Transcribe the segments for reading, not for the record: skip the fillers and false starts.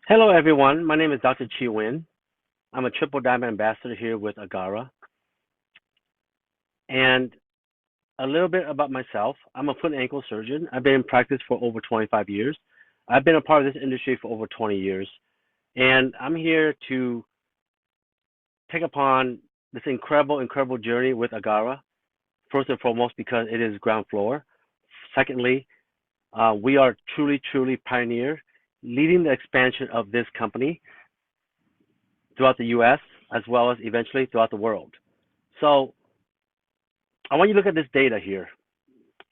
Hello, everyone. My name is Dr. Chi Win. I'm a Triple Diamond Ambassador here with Agara. And a little bit about myself. I'm a foot and ankle surgeon. I've been in practice for over 25 years. I've been a part of this industry for over 20 years. And I'm here to take upon this incredible journey with Agara. First and foremost, because it is ground floor. Secondly, we are truly pioneers leading the expansion of this company throughout the U.S. as well as eventually throughout the world. So I want you to look at this data here.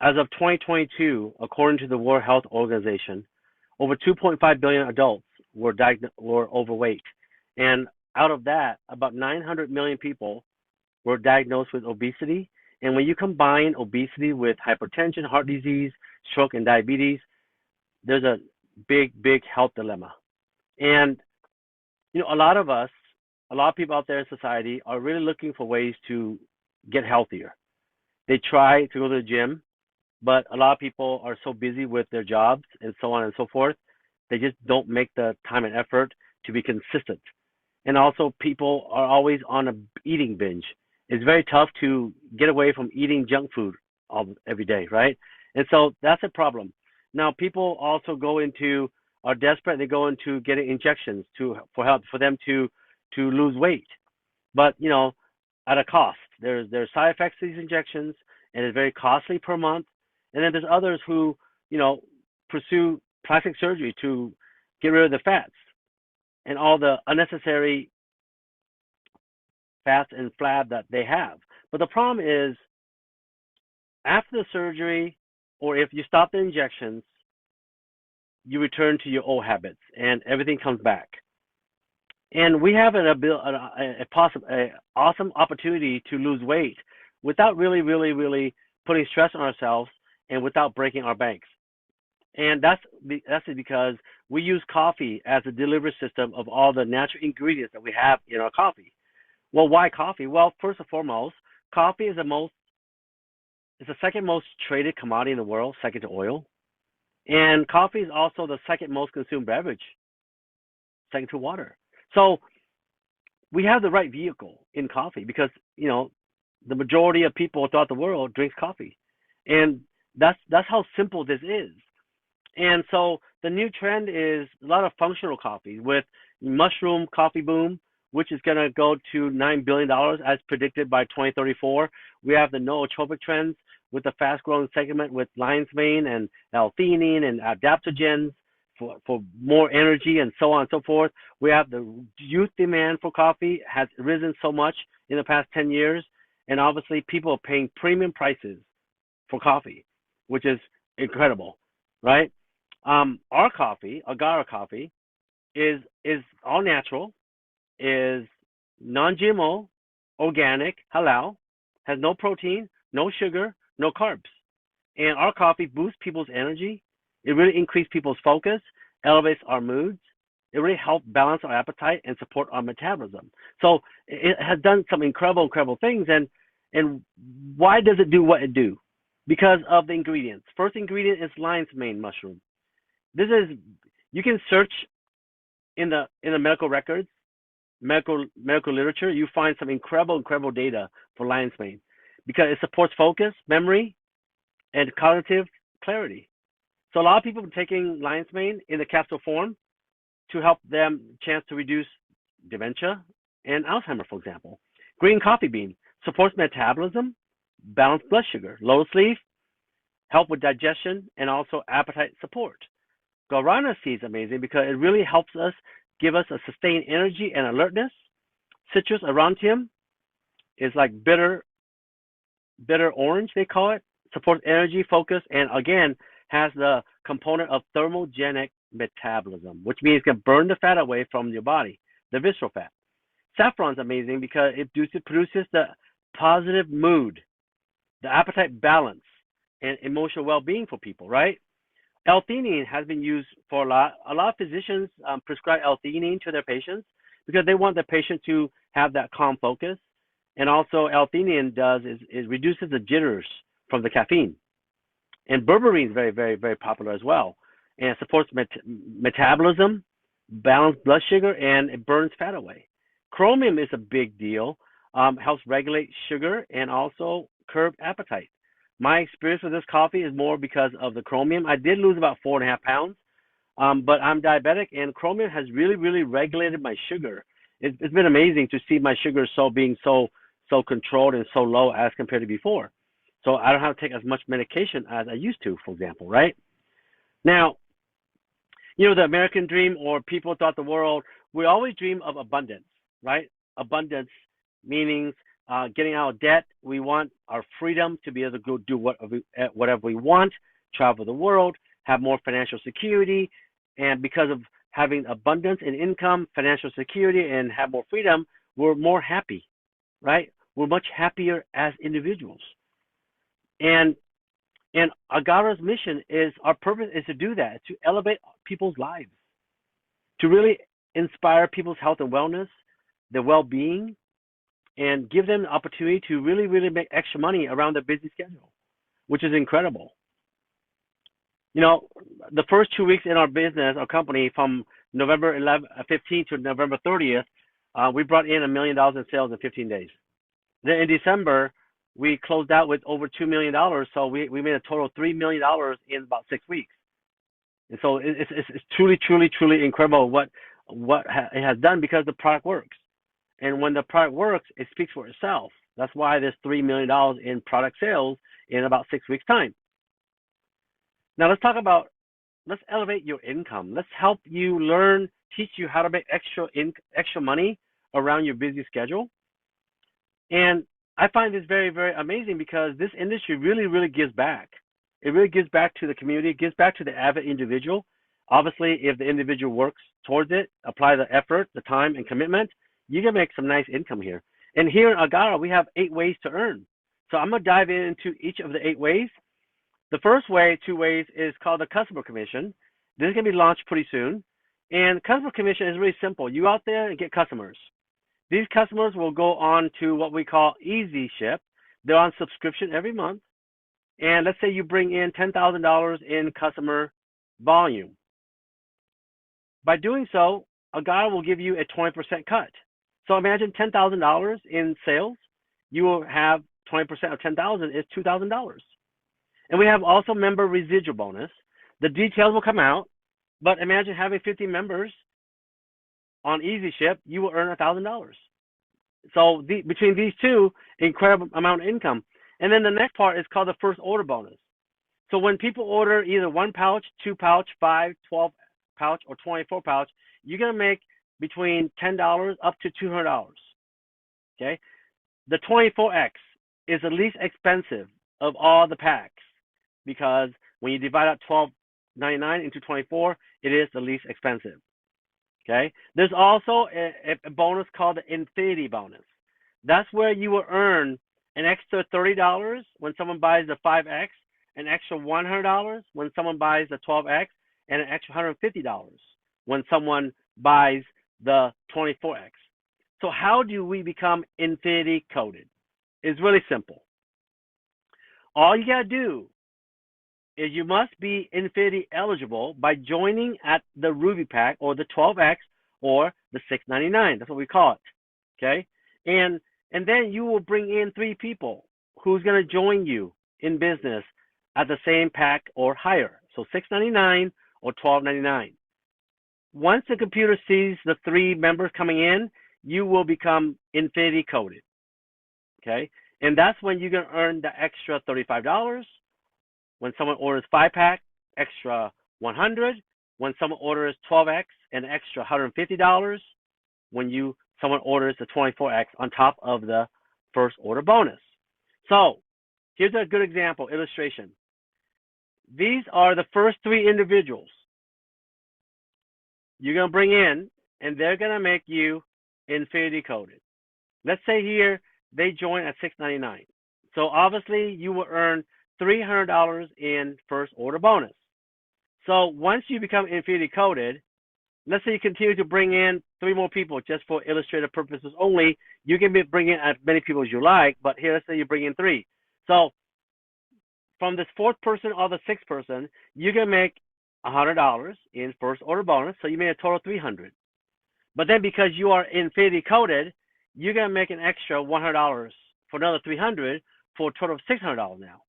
As of 2022, according to the World Health Organization, over 2.5 billion adults were overweight, and out of that, about 900 million people were diagnosed with obesity. And when you combine obesity with hypertension, heart disease, stroke, and diabetes, there's a big health dilemma. And a lot of people out there in society are really looking for ways to get healthier. They try to go to the gym, but a lot of people are so busy with their jobs and so on and so forth, they just don't make the time and effort to be consistent. And also, people are always on a eating binge. It's very tough to get away from eating junk food every day, right? And so that's a problem. Now, people also are desperate. They go into getting injections for help for them to lose weight, but at a cost. There's side effects to these injections, and it's very costly per month. And then there's others who pursue plastic surgery to get rid of the fats and all the unnecessary fats and flab that they have. But the problem is, after the surgery, or if you stop the injections, you return to your old habits, and everything comes back. And we have an awesome opportunity to lose weight without really putting stress on ourselves and without breaking our banks. And that's because we use coffee as a delivery system of all the natural ingredients that we have in our coffee. Well, why coffee? Well, first and foremost, coffee is the second most traded commodity in the world, second to oil. And coffee is also the second most consumed beverage, second to water. So we have the right vehicle in coffee because, the majority of people throughout the world drinks coffee. And that's how simple this is. And so the new trend is a lot of functional coffee with mushroom coffee boom, which is going to go to $9 billion as predicted by 2034. We have the nootropic trends with the fast-growing segment with lion's mane and L-theanine and adaptogens for more energy and so on and so forth. We have the youth demand for coffee has risen so much in the past 10 years, and obviously people are paying premium prices for coffee, which is incredible, right? Our coffee, Agara coffee, is all natural, is non-GMO, organic, halal, has no protein, no sugar, no carbs. And our coffee boosts people's energy. It really increases people's focus, elevates our moods. It really helps balance our appetite and support our metabolism. So it has done some incredible things. And why does it do what it do? Because of the ingredients. First ingredient is lion's mane mushroom. You can search in the medical records, medical literature. You find some incredible data for lion's mane because it supports focus, memory, and cognitive clarity. So a lot of people are taking lion's mane in the capsule form to help them chance to reduce dementia and Alzheimer's, for example. Green coffee bean supports metabolism, balanced blood sugar. Lotus leaf help with digestion and also appetite support. Guarana seed is amazing because it really helps us give us a sustained energy and alertness. Citrus aurantium is like bitter orange, they call it. Supports energy, focus, and again, has the component of thermogenic metabolism, which means it can burn the fat away from your body, the visceral fat. Saffron is amazing because it produces the positive mood, the appetite balance, and emotional well-being for people, right? L-theanine has been used for a lot. A lot of physicians prescribe L-theanine to their patients because they want the patient to have that calm focus. And also L-theanine is reduces the jitters from the caffeine. And berberine is very popular as well, and it supports metabolism, balance blood sugar, and it burns fat away. Chromium is a big deal. Helps regulate sugar and also curb appetite. My experience with this coffee is more because of the chromium. I did lose about 4.5 pounds, but I'm diabetic, and chromium has really, really regulated my sugar. It's been amazing to see my sugar being so controlled and so low as compared to before. So I don't have to take as much medication as I used to, for example, right? Now, the American dream, or people throughout the world, we always dream of abundance, right? Abundance meaning getting out of debt. We want our freedom to be able to go do whatever we want, travel the world, have more financial security. And because of having abundance in income, financial security, and have more freedom, we're more happy, right? We're much happier as individuals. And Agara's mission is, our purpose is to do that, to elevate people's lives, to really inspire people's health and wellness, their well-being, and give them the opportunity to really, really make extra money around their busy schedule, which is incredible. The first 2 weeks in our business, our company, from November 15th to November 30th, we brought in $1 million in sales in 15 days. Then in December, we closed out with over $2 million, so we made a total of $3 million in about 6 weeks. And so it's truly, truly, truly incredible what it has done, because the product works. And when the product works, it speaks for itself. That's why there's $3 million in product sales in about 6 weeks' time. Now let's elevate your income. Let's help you teach you how to make extra money around your busy schedule. And I find this very, very amazing, because this industry really, really gives back. It really gives back to the community. It gives back to the avid individual. Obviously, if the individual works towards it, apply the effort, the time, and commitment, you can make some nice income here. And here in Agara, we have 8 ways to earn. So I'm going to dive into each of the 8 ways. The first way, 2 ways, is called the customer commission. This is going to be launched pretty soon. And customer commission is really simple. You out there and get customers. These customers will go on to what we call Easy Ship. They're on subscription every month. And let's say you bring in $10,000 in customer volume. By doing so, Agara will give you a 20% cut. So imagine $10,000 in sales. You will have 20% of $10,000 is $2,000. And we have also member residual bonus. The details will come out, but imagine having 50 members on Easy Ship, you will earn $1,000. So between these two, incredible amount of income. And then the next part is called the first order bonus. So when people order either 1 pouch, 2 pouch, 5, 12 pouch, or 24 pouch, you're going to make between $10 up to $200. Okay? The 24X is the least expensive of all the packs, because when you divide out $12.99 into 24, it is the least expensive. Okay? There's also a bonus called the Infinity bonus. That's where you will earn an extra $30 when someone buys the 5X, an extra $100 when someone buys the 12X, and an extra $150 when someone buys the 24X. So how do we become Infinity coded? It's really simple. All you got to do is you must be Infinity eligible by joining at the Ruby Pack, or the 12X, or the $6.99. That's what we call it. Okay? And then you will bring in 3 people who's going to join you in business at the same pack or higher. So $6.99 or $12.99. Once the computer sees the 3 members coming in, you will become Infinity coded. Okay? And that's when you're going to earn the extra $35. When someone orders 5-pack, extra $100. When someone orders 12X, an extra $150. When someone orders the 24X on top of the first order bonus. So here's a good example, illustration. These are the first 3 individuals you're going to bring in, and they're going to make you Infinity coded. Let's say here they join at $6.99. So obviously you will earn $300 in first order bonus. So once you become Infinity coded, let's say you continue to bring in 3 more people just for illustrative purposes only. You can bring in as many people as you like, but here let's say you bring in 3. So from this 4th person or the 6th person, you can make $100 in first order bonus, so you made a total of $300. But then because you are infinity coded, you're gonna make an extra $100 for another $300 for a total of $600 now.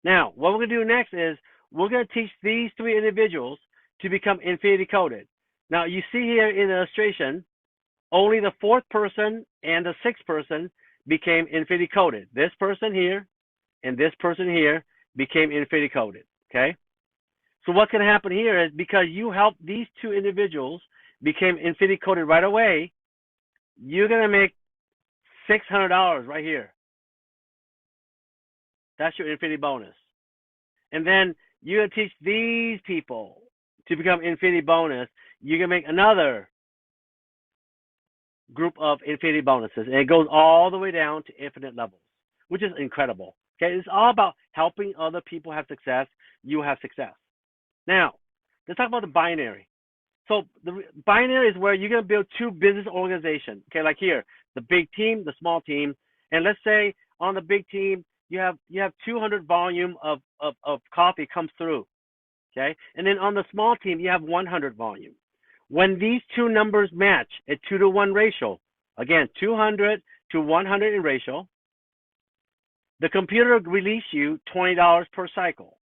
Now, what we're gonna do next is we're gonna teach these three individuals to become infinity coded. Now, you see here in the illustration, only the fourth person and the sixth person became infinity coded. This person here and this person here became infinity coded. Okay? So what's going to happen here is because you helped these two individuals became infinity coded right away, you're going to make $600 right here. That's your infinity bonus. And then you're going to teach these people to become infinity bonus. You're going to make another group of infinity bonuses. And it goes all the way down to infinite levels, which is incredible. Okay, it's all about helping other people have success. You have success. Now, let's talk about the binary. So the binary is where you're going to build two business organizations. Okay, like here, the big team, the small team. And let's say on the big team, you have 200 volume of coffee comes through. Okay, and then on the small team, you have 100 volume. When these two numbers match, a 2-to-1 ratio, again, 200 to 100 in ratio, the computer will release you $20 per cycle.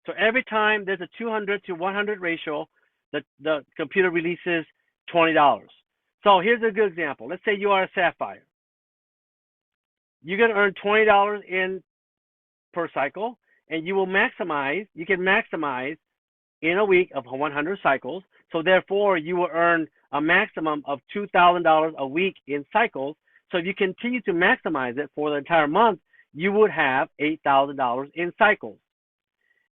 So every time there's a 200 to 100 ratio, the computer releases $20. So here's a good example. Let's say you are a sapphire. You're going to earn $20 in per cycle, and you can maximize in a week of 100 cycles. So therefore, you will earn a maximum of $2,000 a week in cycles. So if you continue to maximize it for the entire month, you would have $8,000 in cycles.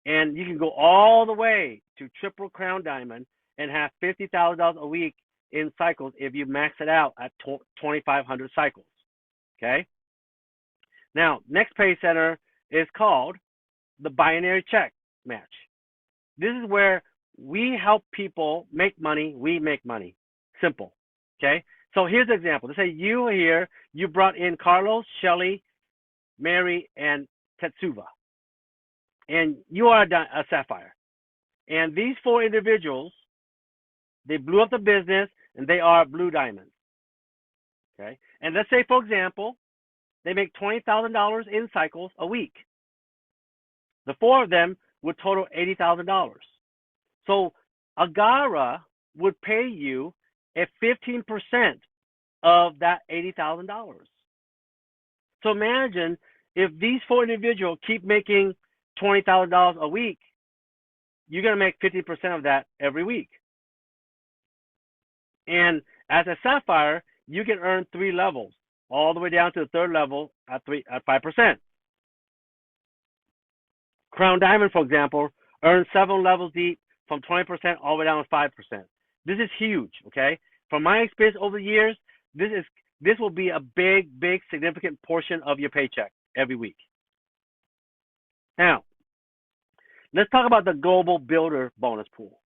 And you can go all the way to Triple Crown Diamond and have $50,000 a week in cycles if you max it out at 2,500 cycles. Okay? Now, next pay center is called the binary check match. This is where we help people make money, we make money. Simple. Okay? So here's an example. Let's say you here, you brought in Carlos, Shelly, Mary, and Tetsuva. And you are a sapphire. And these four individuals, they blew up the business and they are blue diamonds. Okay? And let's say, for example, they make $20,000 in cycles a week. The four of them would total $80,000. So Agara would pay you at 15% of that $80,000. So imagine if these four individuals keep making $20,000 a week, you're going to make 50% of that every week. And as a sapphire, you can earn 3 levels, all the way down to the third level at 5%. Crown Diamond, for example, earns 7 levels deep from 20% all the way down to 5%. This is huge, okay? From my experience over the years, this will be a big, significant portion of your paycheck every week. Now, let's talk about the Global Builder Bonus Pool.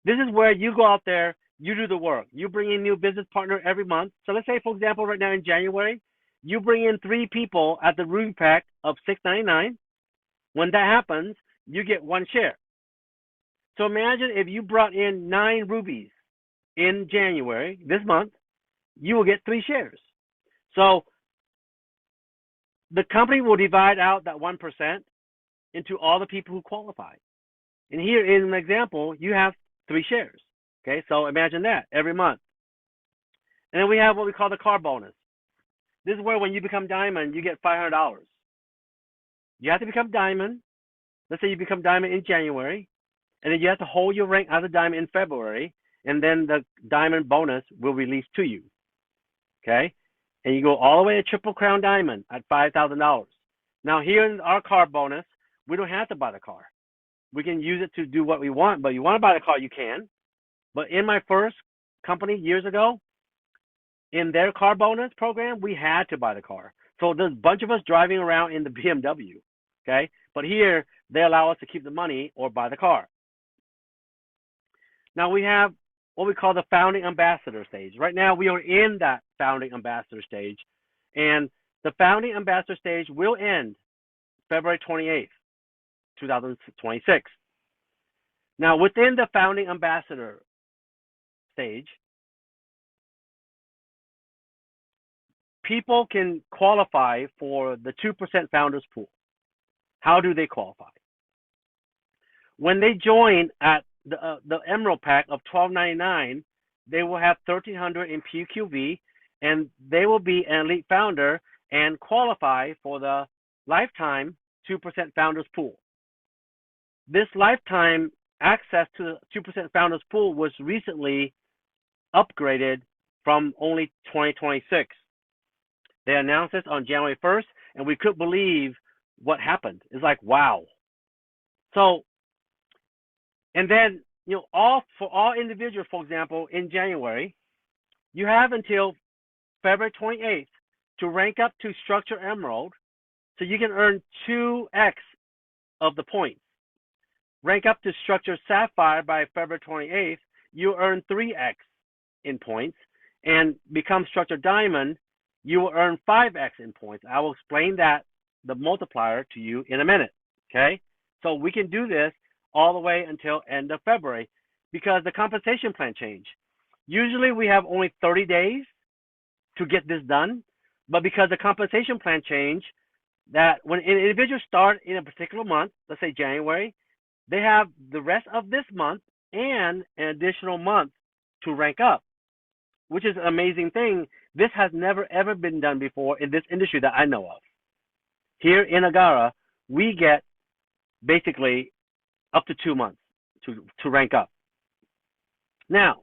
This is where you go out there, you do the work. You bring in new business partner every month. So let's say, for example, right now in January, you bring in 3 people at the ruby pack of $6.99. When that happens, you get 1 share. So imagine if you brought in 9 rubies in January, this month, you will get 3 shares. So the company will divide out that 1% into all the people who qualify. And here in an example, you have 3 shares. Okay, so imagine that every month. And then we have what we call the car bonus. This is where when you become diamond, you get $500. You have to become diamond. Let's say you become diamond in January, and then you have to hold your rank as a diamond in February, and then the diamond bonus will release to you. Okay? And you go all the way to Triple Crown Diamond at $5,000. Now here in our car bonus, we don't have to buy the car. We can use it to do what we want, but you want to buy the car, you can. But in my first company years ago, in their car bonus program, we had to buy the car. So there's a bunch of us driving around in the BMW, okay? But here, they allow us to keep the money or buy the car. Now we have what we call the founding ambassador stage. Right now, we are in that founding ambassador stage. And the founding ambassador stage will end February 28th, 2026. Now, within the founding ambassador stage, people can qualify for the 2% founders pool. How do they qualify? When they join at the Emerald Pack of $12.99, they will have $1,300 in PQV, and they will be an elite founder and qualify for the lifetime 2% founders pool. This lifetime access to the 2% founders pool was recently upgraded from only 2026. They announced this on January 1st, and we couldn't believe what happened. It's like, wow. So, and then, for all individuals, for example, in January, you have until February 28th to rank up to Structure Emerald, so you can earn 2x of the points. Rank up to Structure Sapphire by February 28th, you earn 3x in points, and become Structure Diamond, you will earn 5x in points. I will explain that, the multiplier, to you in a minute, okay? So we can do this all the way until end of February because the compensation plan changed. Usually we have only 30 days to get this done, but because the compensation plan changed, that when individuals start in a particular month, let's say January, they have the rest of this month and an additional month to rank up, which is an amazing thing. This has never, ever been done before in this industry that I know of. Here in Agara, we get basically up to 2 months to rank up. Now,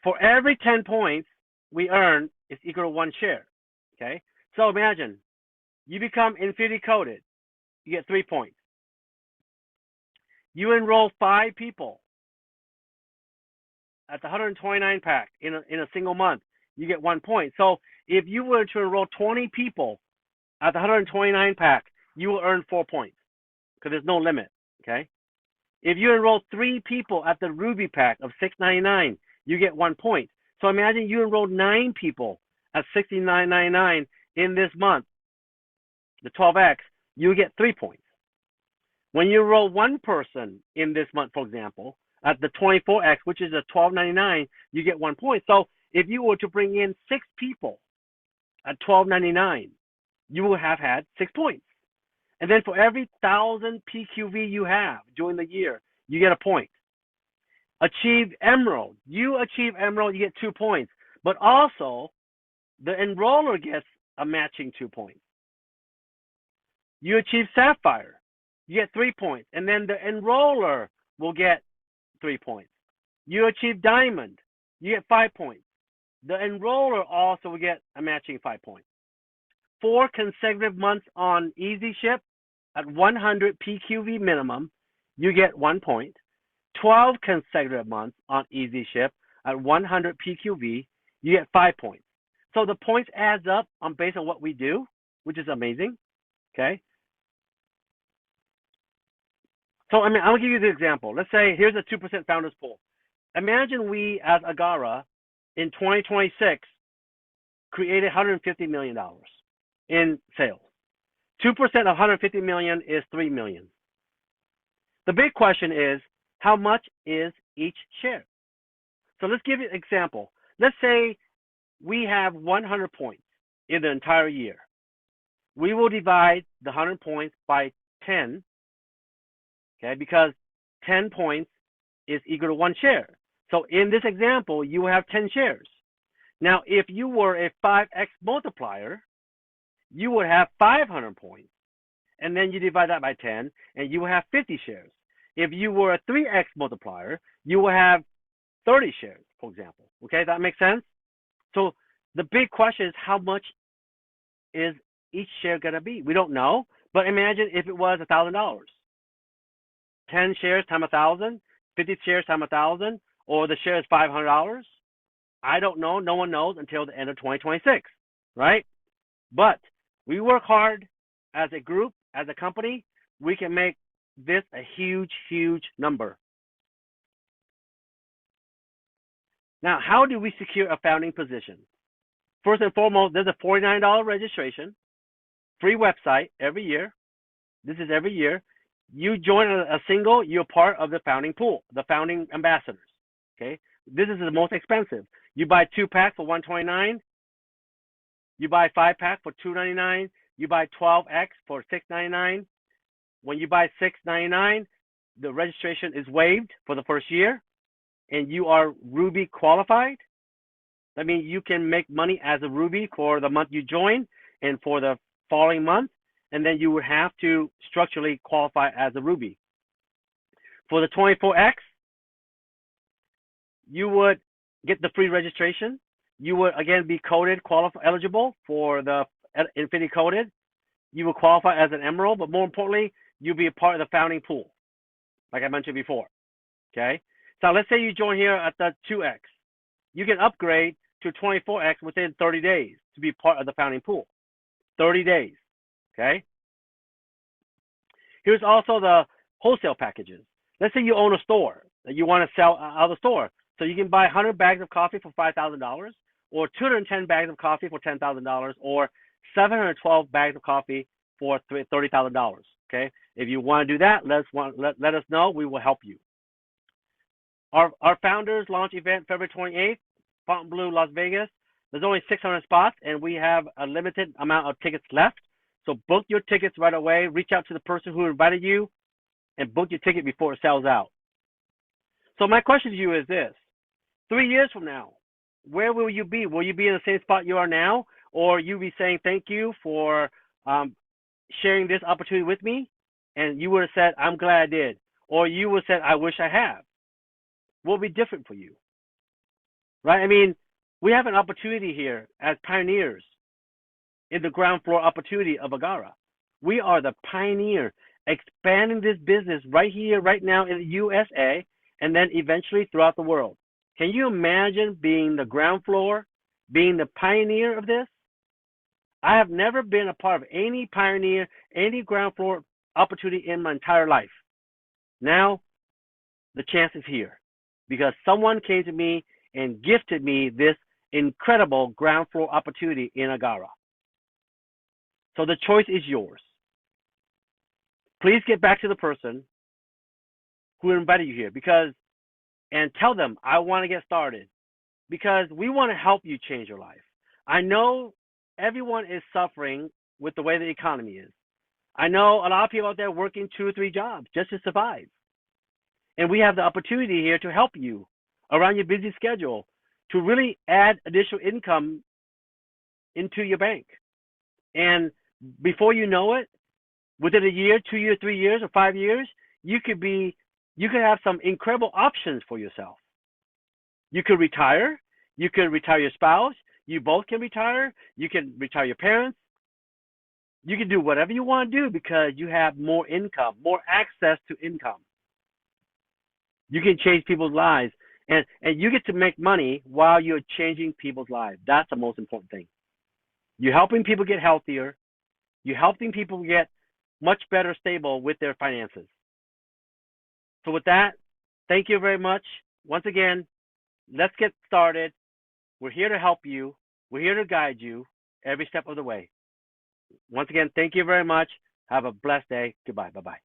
for every 10 points we earn is equal to 1 share, okay? So imagine you become Infinity Coded, you get 3 points. You enroll 5 people at the 129 pack in a single month, you get 1 point. So if you were to enroll 20 people at the 129 pack, you will earn 4 points because there's no limit, okay? If you enroll 3 people at the Ruby pack of $6.99, you get 1 point. So imagine you enrolled 9 people at $69.99 in this month, the 12x, you get 3 points. When you enroll 1 person in this month, for example, at the 24x, which is a $12.99, you get 1 point. So if you were to bring in 6 people at $12.99, you will have had 6 points. And then for every 1,000 PQV you have during the year, you get a point. Achieve Emerald. You achieve Emerald, you get 2 points. But also, the enroller gets a matching 2 points. You achieve Sapphire, you get 3 points. And then the enroller will get 3 points. You achieve Diamond, you get 5 points. The enroller also will get a matching 5 points. 4 consecutive months on Easy Ship at 100 PQV minimum, you get 1 point. 12 consecutive months on Easy Ship at 100 PQV, you get 5 points. So the points adds up based on what we do, which is amazing, okay? So, I'll give you the example. Let's say here's a 2% founders pool. Imagine we, as Agara, in 2026, created $150 million in sales. 2% of $150 million is $3 million. The big question is, how much is each share? So let's give you an example. Let's say we have 100 points in the entire year. We will divide the 100 points by 10, okay, because 10 points is equal to 1 share. So in this example, you will have 10 shares. Now, if you were a 5x multiplier, you would have 500 points, and then you divide that by 10, and you will have 50 shares. If you were a 3x multiplier, you will have 30 shares, for example. Okay, that makes sense? So the big question is, how much is each share going to be? We don't know, but imagine if it was $1,000. 10 shares times 1,000, 50 shares times 1,000, or the share is $500. I don't know. No one knows until the end of 2026, right? But we work hard as a group, as a company. We can make this a huge, huge number. Now, how do we secure a founding position? First and foremost, there's a $49 registration, free website every year. This is every year. You join a single, you're part of the founding pool, the founding ambassadors. Okay, this is the most expensive. You buy 2-pack for $129. You buy 5-pack for $299. You buy 12X for $699. When you buy $699, the registration is waived for the first year, and you are Ruby qualified. That means you can make money as a Ruby for the month you join and for the following month, and then you would have to structurally qualify as a Ruby. For the 24X, you would get the free registration. You would again be coded, eligible for the Infinity Coded. You will qualify as an Emerald, but more importantly, you'll be a part of the founding pool, like I mentioned before. Okay. So let's say you join here at the 2X. You can upgrade to 24X within 30 days to be part of the founding pool. 30 days. Okay. Here's also the wholesale packages. Let's say you own a store that you want to sell out of the store. So you can buy 100 bags of coffee for $5,000, or 210 bags of coffee for $10,000, or 712 bags of coffee for $30,000. Okay. If you want to do that, let us know. We will help you. Our founders launch event February 28th, Fontainebleau, Las Vegas. There's only 600 spots, and we have a limited amount of tickets left. So book your tickets right away. Reach out to the person who invited you and book your ticket before it sells out. So my question to you is this. 3 years from now, where will you be? Will you be in the same spot you are now, or you be saying thank you for sharing this opportunity with me, and you would have said, I'm glad I did, or you would have said, I wish I have? What will be different for you? Right? I mean, we have an opportunity here as pioneers in the ground floor opportunity of Agara. We are the pioneer expanding this business right here, right now in the USA, and then eventually throughout the world. Can you imagine being the ground floor, being the pioneer of this? I have never been a part of any pioneer, any ground floor opportunity in my entire life. Now, the chance is here because someone came to me and gifted me this incredible ground floor opportunity in Agara. So the choice is yours. Please get back to the person who invited you here and tell them, I want to get started, because we want to help you change your life. I know everyone is suffering with the way the economy is. I know a lot of people out there working 2 or 3 jobs just to survive. And we have the opportunity here to help you around your busy schedule to really add additional income into your bank. And before you know it, within a year, 2 years, 3 years, or 5 years, you could have some incredible options for yourself. You could retire. You could retire your spouse. You both can retire. You can retire your parents. You can do whatever you want to do because you have more income, more access to income. You can change people's lives, and you get to make money while you're changing people's lives. That's the most important thing. You're helping people get healthier. You're helping people get much better stable with their finances. So with that, thank you very much. Once again, let's get started. We're here to help you. We're here to guide you every step of the way. Once again, thank you very much. Have a blessed day. Goodbye. Bye-bye.